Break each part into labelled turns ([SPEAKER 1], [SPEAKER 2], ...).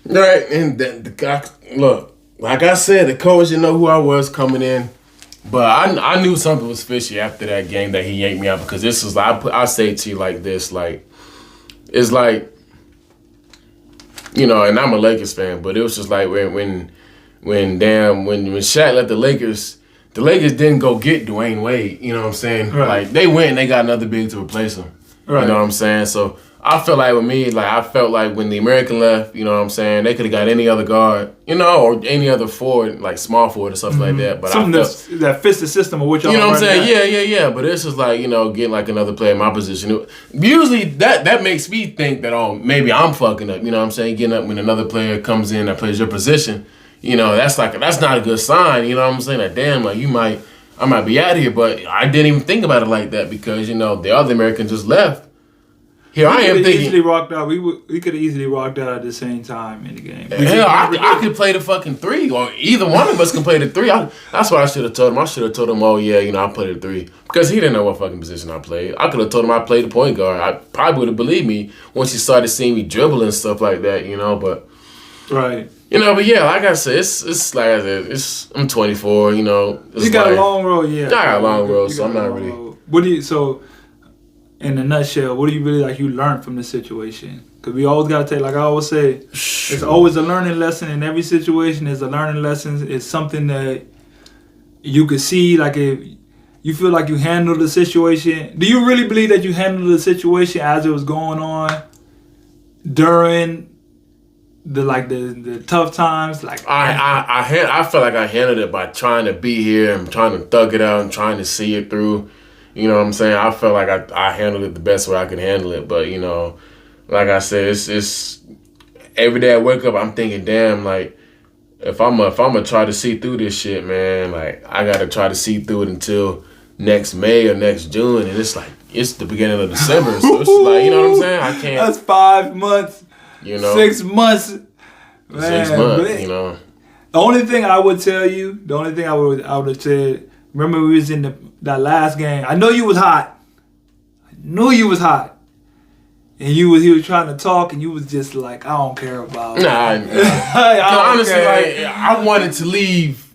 [SPEAKER 1] Right, and the guy, look, like I said, the coach didn't know who I was coming in, but I knew something was fishy after that game that he yanked me out because this was like I say it to you like this, like it's like, you know, and I'm a Lakers fan, but it was just like when Shaq left the Lakers didn't go get Dwayne Wade. You know what I'm saying?
[SPEAKER 2] Right.
[SPEAKER 1] Like they went and they got another big to replace him.
[SPEAKER 2] Right.
[SPEAKER 1] You know what I'm saying? So I feel like with me, like I felt like when the American left, you know what I'm saying, they could have got any other guard, you know, or any other forward, like small forward or something like that. But
[SPEAKER 2] something that fits the system of what y'all.
[SPEAKER 1] You know what I'm saying? Yeah. But this is like, you know, getting like another player in my position. Usually that makes me think that, oh, maybe I'm fucking up. You know what I'm saying? Getting up when another player comes in that plays your position. You know, that's not a good sign. You know what I'm saying? That damn, like I might be out of here. But I didn't even think about it like that because, you know, the other American just left. Here I am thinking.
[SPEAKER 2] Easily rocked out. We could have easily rocked out at the same time in the game.
[SPEAKER 1] Hell, I could play the fucking 3, or either one of us can play the 3. That's what I should have told him. I should have told him, oh yeah, you know, I played the 3 because he didn't know what fucking position I played. I could have told him I played the point guard. I probably would have believed me once he started seeing me dribble and stuff like that, you know. But
[SPEAKER 2] right.
[SPEAKER 1] You know, but yeah, like I said, it's like I said, I'm 24. You know,
[SPEAKER 2] you got a long road, yeah.
[SPEAKER 1] I got a long road, so I'm not really.
[SPEAKER 2] Road. In a nutshell, what do you really like you learned from the situation? Because we always got to take, like I always say, it's always a learning lesson in every situation. There's a learning lesson. It's something that you could see, like if you feel like you handled the situation. Do you really believe that you handled the situation as it was going on during the tough times? Like
[SPEAKER 1] I feel like I handled it by trying to be here and trying to thug it out and trying to see it through. You know what I'm saying? I felt like I handled it the best way I could handle it. But, you know, like I said, it's every day I wake up, I'm thinking, damn, like, if I'm gonna try to see through this shit, man, like, I got to try to see through it until next May or next June. And it's like, it's the beginning of December. So it's like, you know what I'm saying? I can't.
[SPEAKER 2] That's 5 months.
[SPEAKER 1] You know?
[SPEAKER 2] 6 months. Man,
[SPEAKER 1] 6 months, you know?
[SPEAKER 2] The only thing I would tell you, I would have said, remember we was in that last game. I know you was hot. And he was trying to talk, and you was just like, I don't care about.
[SPEAKER 1] Nah. Honestly, like I wanted to leave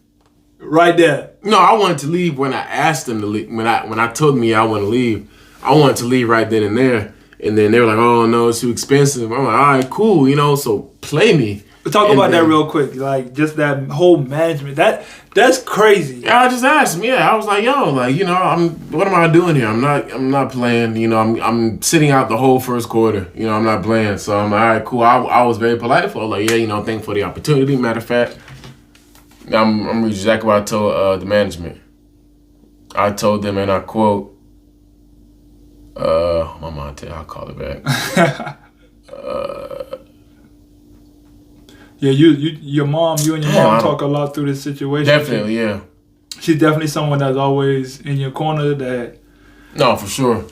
[SPEAKER 2] right there.
[SPEAKER 1] No, I wanted to leave when I asked them to leave. When I told them I want to leave, I wanted to leave right then and there. And then they were like, "Oh no, it's too expensive." I'm like, "All right, cool, you know. So play me."
[SPEAKER 2] But talk about that real quick, like just that whole management. That's crazy.
[SPEAKER 1] Yeah, I just asked him. Yeah, I was like, "Yo, like, you know, what am I doing here? I'm not playing. You know, I'm sitting out the whole first quarter. You know, I'm not playing." So I'm like, "All right, cool." I was very polite for it. Like, yeah, you know, thank you for the opportunity. Matter of fact, I'm exactly what I told the management. I told them, and I quote, my mom, I'll call it back.
[SPEAKER 2] Yeah, you and your mom talk a lot through this situation.
[SPEAKER 1] Definitely, yeah.
[SPEAKER 2] She's definitely someone that's always in your corner.
[SPEAKER 1] No, for sure.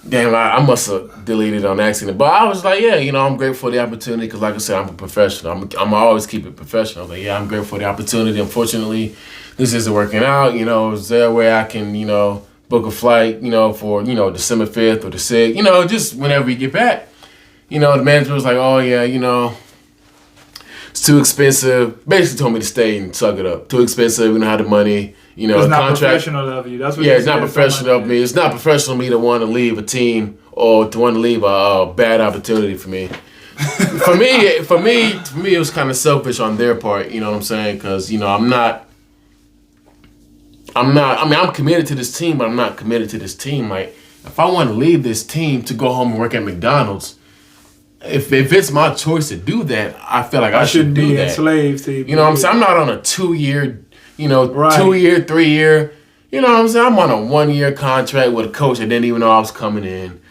[SPEAKER 1] Damn, I must have deleted on accident. But I was like, yeah, you know, I'm grateful for the opportunity because, like I said, I'm a professional. I'm always keep it professional. Like, yeah, I'm grateful for the opportunity. Unfortunately, this isn't working out. You know, is there a way I can, you know, book a flight, you know, for, you know, December 5th or the 6th, you know, just whenever we get back. You know, the manager was like, oh, yeah, you know, it's too expensive. Basically told me to stay and suck it up. Too expensive. We don't have the money. You know,
[SPEAKER 2] it's not
[SPEAKER 1] contract.
[SPEAKER 2] Professional of you. That's what.
[SPEAKER 1] Yeah, it's not professional of me. It's not professional of me to want to leave a team or to want to leave a bad opportunity for me. For me, it was kind of selfish on their part. You know what I'm saying? Because, you know, I'm not. I mean, I'm committed to this team, but I'm not committed to this team. Like, if I want to leave this team to go home and work at McDonald's, if it's my choice to do that, I feel like I shouldn't do that.
[SPEAKER 2] Enslaved to
[SPEAKER 1] you know what I'm saying? I'm not on a 2-year, you know, 2-year, 3-year. You know what I'm saying? I'm on a 1-year contract with a coach that didn't even know I was coming in.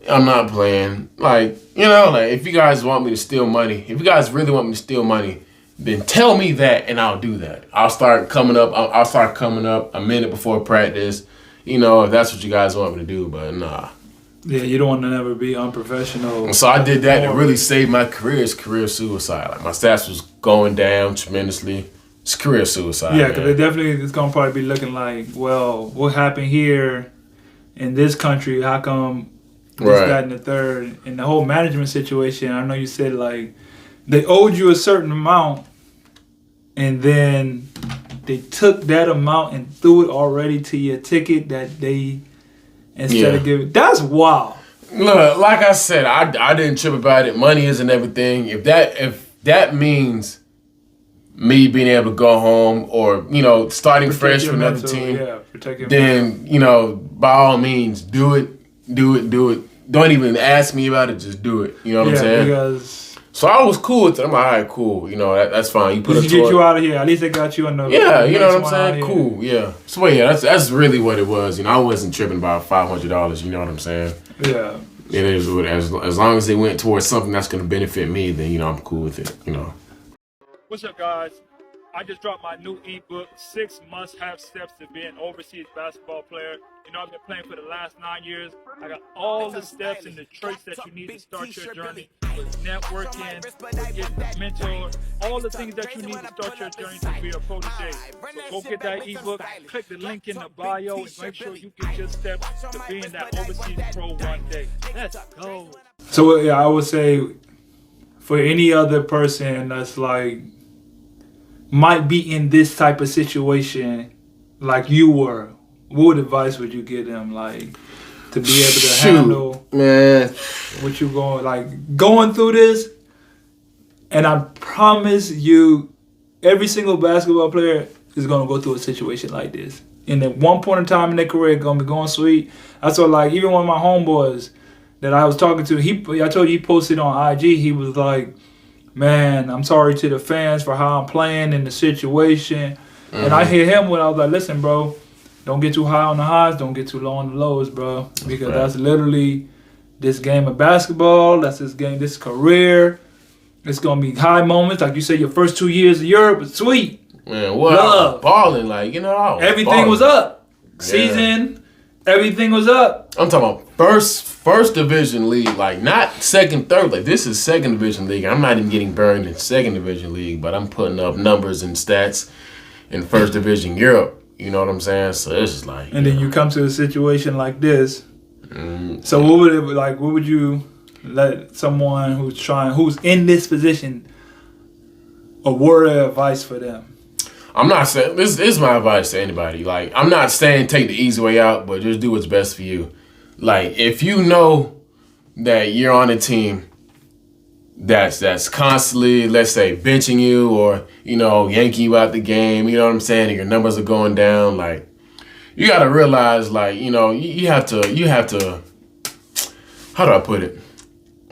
[SPEAKER 1] I'm not playing. Like, you know, like if you guys want me to steal money, if you guys really want me to steal money, then tell me that and I'll do that. I'll start coming up a minute before practice, you know, if that's what you guys want me to do, but nah.
[SPEAKER 2] Yeah, you don't want to never be unprofessional.
[SPEAKER 1] So I did that to really save my career. It's career suicide. Like my stats was going down tremendously. It's career suicide.
[SPEAKER 2] Yeah, because it's going to probably be looking like, well, what happened here in this country? How come this, that, and the third? And the whole management situation, I know you said like, they owed you a certain amount, and then they took that amount and threw it already to your ticket that they instead of giving. That's wild.
[SPEAKER 1] Look, like I said, I didn't trip about it. Money isn't everything. If that means me being able to go home or, you know, starting fresh for another team, then, you know, by all means, do it. Don't even ask me about it, just do it. You know what I'm saying?
[SPEAKER 2] Because
[SPEAKER 1] so I was cool with it. I'm like, all right, cool. You know, that's fine. You put
[SPEAKER 2] get you out of here. At least they got you on the
[SPEAKER 1] you know what I'm saying? Cool, yeah. So yeah, that's really what it was. You know, I wasn't tripping about $500. You know what I'm saying?
[SPEAKER 2] Yeah.
[SPEAKER 1] It is as long as they went towards something that's going to benefit me, then, you know, I'm cool with it. You know.
[SPEAKER 3] What's up, guys? I just dropped my new ebook, 6 Must-Have Steps to Be an Overseas Basketball Player. You know, I've been playing for the last 9 years. I got all the steps and the traits that you need to start your journey with networking, with getting a mentor, all the things that you need to start your journey to be a protege. So go get that ebook, click the link in the bio, and make sure you get your steps to being that overseas pro one day. Let's go.
[SPEAKER 2] So yeah, I would say for any other person that's like might be in this type of situation like you were, what advice would you give them, like, to be able to handle what you going through this? And I promise you, every single basketball player is gonna go through a situation like this. And at one point in time in their career, gonna be going sweet. That's what, like, even one of my homeboys that I was talking to, I told you he posted on IG. He was like, "Man, I'm sorry to the fans for how I'm playing in the situation." And I hear him when I was like, "Listen, bro, don't get too high on the highs, don't get too low on the lows, bro. Because that's literally this game of basketball. That's this career. It's gonna be high moments, like you said. Your first 2 years of Europe was sweet.
[SPEAKER 1] Man, what? I was balling, like, you know,
[SPEAKER 2] everything was up. Season, everything was up.
[SPEAKER 1] I'm talking about first division league, like not second, third. Like, this is second division league. I'm not even getting burned in second division league, but I'm putting up numbers and stats in first division Europe. You know what I'm saying? So it's just like,
[SPEAKER 2] and then you come to a situation like this. So what would you let someone who's in this position, a word of advice for them?
[SPEAKER 1] I'm not saying, this is my advice to anybody. Like, I'm not saying take the easy way out, but just do what's best for you. Like, if you know that you're on a team that's constantly, let's say, benching you or, you know, yanking you out the game, you know what I'm saying, and your numbers are going down, like, you got to realize, like, you know, you have to, how do I put it?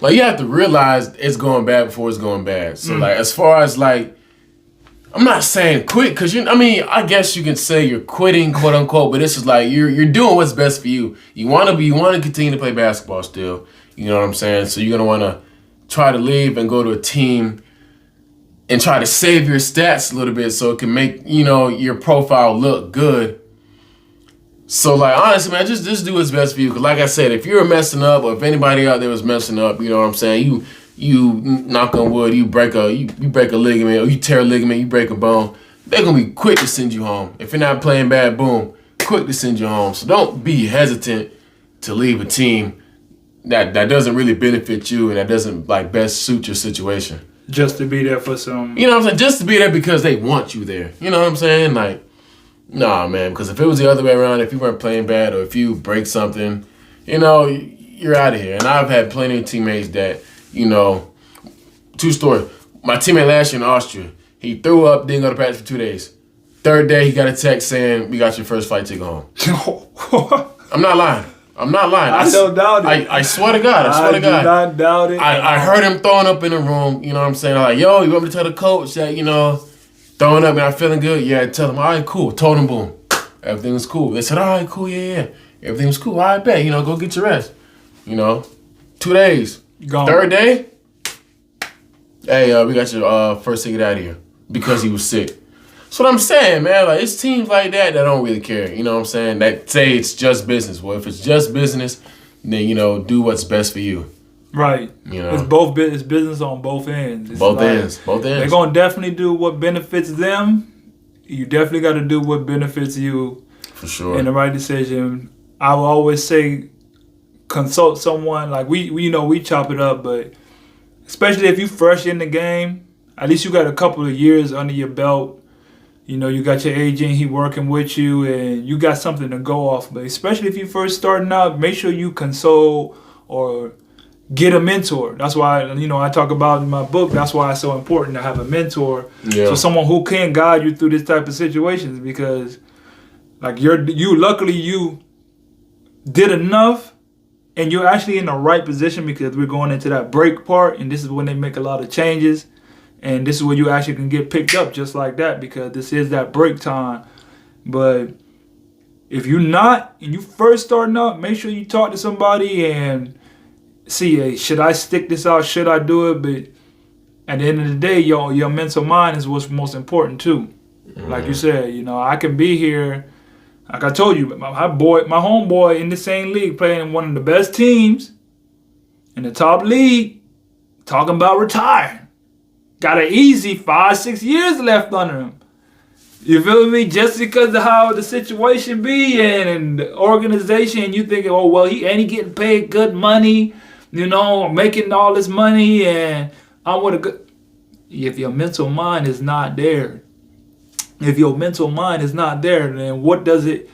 [SPEAKER 1] Like, you have to realize it's going bad before it's going bad. So, like, as far as, like, I'm not saying quit, because, I guess you can say you're quitting, quote unquote, but this is like you're doing what's best for you. You want to continue to play basketball still. You know what I'm saying? So you're going to want to try to leave and go to a team and try to save your stats a little bit so it can make, you know, your profile look good. So, like, honestly, man, just do what's best for you. Because, like I said, if you're messing up, or if anybody out there was messing up, you know what I'm saying, you knock on wood, you break a ligament, or you tear a ligament, you break a bone, they're going to be quick to send you home. If you're not playing bad, boom, quick to send you home. So don't be hesitant to leave a team that doesn't really benefit you and that doesn't, like, best suit your situation.
[SPEAKER 2] Just to be there for some...
[SPEAKER 1] You know what I'm saying? Just to be there because they want you there. You know what I'm saying? Like, nah, man, because if it was the other way around, if you weren't playing bad or if you break something, you know, you're out of here. And I've had plenty of teammates that, you know, true story. My teammate last year in Austria, he threw up, didn't go to practice for 2 days. Third day, he got a text saying, "We got your first flight ticket home." I'm not lying.
[SPEAKER 2] I don't doubt it.
[SPEAKER 1] I swear to God. I
[SPEAKER 2] do not doubt it.
[SPEAKER 1] I heard him throwing up in the room. You know what I'm saying? I'm like, "Yo, you want me to tell the coach that, you know, throwing up and I'm feeling good?" Yeah, tell him, "All right, cool." Told him, boom. Everything was cool. They said, "All right, cool, yeah. Everything was cool. All right, bet. You know, go get your rest." You know, 2 days.
[SPEAKER 2] Gone.
[SPEAKER 1] Third day, hey, we got your first ticket out of here because he was sick. That's what I'm saying, man. Like, it's teams like that don't really care. You know what I'm saying? That say it's just business. Well, if it's just business, then, you know, do what's best for you.
[SPEAKER 2] Right.
[SPEAKER 1] You know,
[SPEAKER 2] it's business on both ends.
[SPEAKER 1] Both ends.
[SPEAKER 2] They're gonna definitely do what benefits them. You definitely got to do what benefits you.
[SPEAKER 1] For sure.
[SPEAKER 2] And the right decision. I will always say, consult someone. Like we chop it up, but especially if you fresh in the game, at least you got a couple of years under your belt. You know, you got your agent, he working with you, and you got something to go off. But especially if you first starting out, make sure you console or get a mentor. That's why, you know, I talk about in my book, that's why it's so important to have a mentor.
[SPEAKER 1] Yeah.
[SPEAKER 2] So someone who can guide you through this type of situations, because like luckily you did enough and you're actually in the right position, because we're going into that break part, and this is when they make a lot of changes. And this is where you actually can get picked up just like that, because this is that break time. But if you're not, and you first starting out, make sure you talk to somebody and see, hey, should I stick this out? Should I do it? But at the end of the day, your mental mind is what's most important too. Like you said, you know, I can be here. Like I told you, my homeboy in the same league, playing in one of the best teams in the top league, talking about retiring. Got an easy 5-6 years left under him. You feel me? Just because of how the situation be and the organization, you thinking, oh well, he getting paid good money, you know, making all this money, and I'm with a good. If your mental mind is not there, then what does it?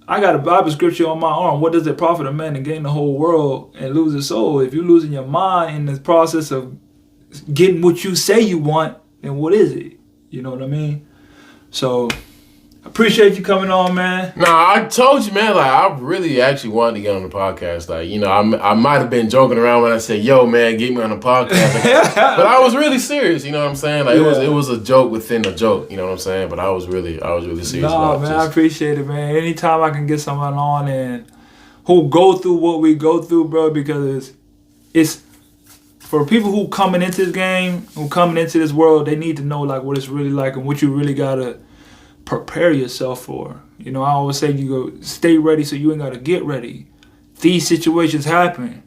[SPEAKER 2] I got a Bible scripture on my arm. What does it profit a man to gain the whole world and lose his soul? If you're losing your mind in the process of getting what you say you want, then what is it? You know what I mean? So, I appreciate you coming on, man.
[SPEAKER 1] Nah, I told you, man, like, I really actually wanted to get on the podcast. Like, you know, I might have been joking around when I said, yo, man, get me on the podcast. But I was really serious, you know what I'm saying? Like, it was a joke within a joke, you know what I'm saying? But I was really serious about it.
[SPEAKER 2] Man, I appreciate it, man. Anytime I can get someone on and who go through what we go through, bro, because it's for people who coming into this game, who coming into this world, they need to know like what it's really like and what you really gotta prepare yourself for. You know, I always say you go stay ready so you ain't gotta get ready. These situations happen.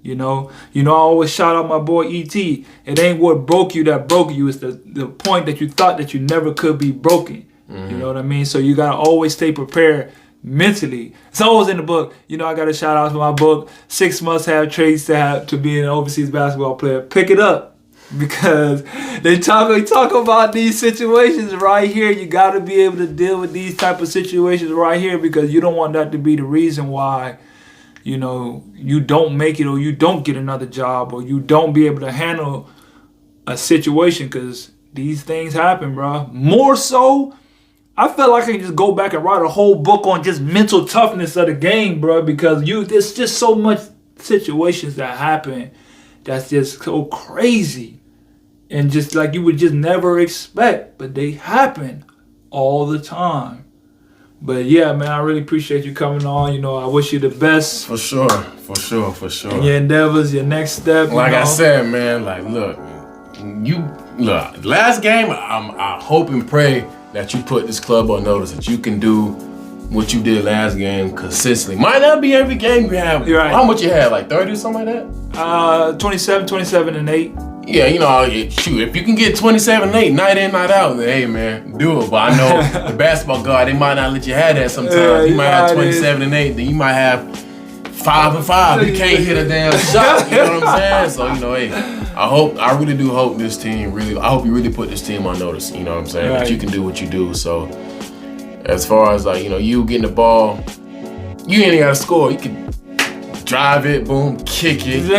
[SPEAKER 2] You know, I always shout out my boy E.T. It ain't what broke you that broke you. It's the point that you thought that you never could be broken. Mm-hmm. You know what I mean? So you gotta always stay prepared mentally. It's always in the book. You know, I got to shout out to my book, 6 must-have traits to be an overseas basketball player. Pick it up, because they talk about these situations right here. You got to be able to deal with these type of situations right here, because you don't want that to be the reason why, you know, you don't make it or you don't get another job or you don't be able to handle a situation, because these things happen, bro. More so, I felt like I could just go back and write a whole book on just mental toughness of the game, bro, because there's just so much situations that happen that's just so crazy and just like you would just never expect, but they happen all the time. But yeah, man, I really appreciate you coming on. You know, I wish you the best.
[SPEAKER 1] For sure.
[SPEAKER 2] In your endeavors, your next step.
[SPEAKER 1] Like I said, man, like, look, last game, I hope and pray that you put this club on notice that you can do what you did last game consistently. Might not be every game you have.
[SPEAKER 2] Right.
[SPEAKER 1] How much you had, like 30 or something like that?
[SPEAKER 2] 27 and 8.
[SPEAKER 1] Yeah, you know, shoot, if you can get 27 and 8, night in, night out, then hey, man, do it. But I know the basketball god, they might not let you have that sometimes. You might have 27 and 8, then you might have 5 and 5. You can't hit a damn shot, you know what I'm saying? So, you know, hey, I really do hope this team I hope you really put this team on notice, you know what I'm saying? Right. That you can do what you do. So, as far as like, you know, you getting the ball, you ain't got to score. You can drive it, boom, kick it. You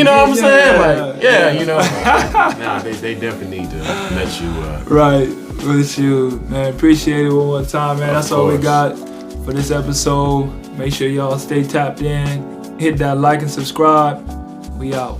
[SPEAKER 1] know what I'm saying? Like, yeah, you know. Nah, they definitely need to let you.
[SPEAKER 2] Right, with you, man. Appreciate it one more time, man. That's all we got for this episode. Make sure y'all stay tapped in. Hit that like and subscribe. We out.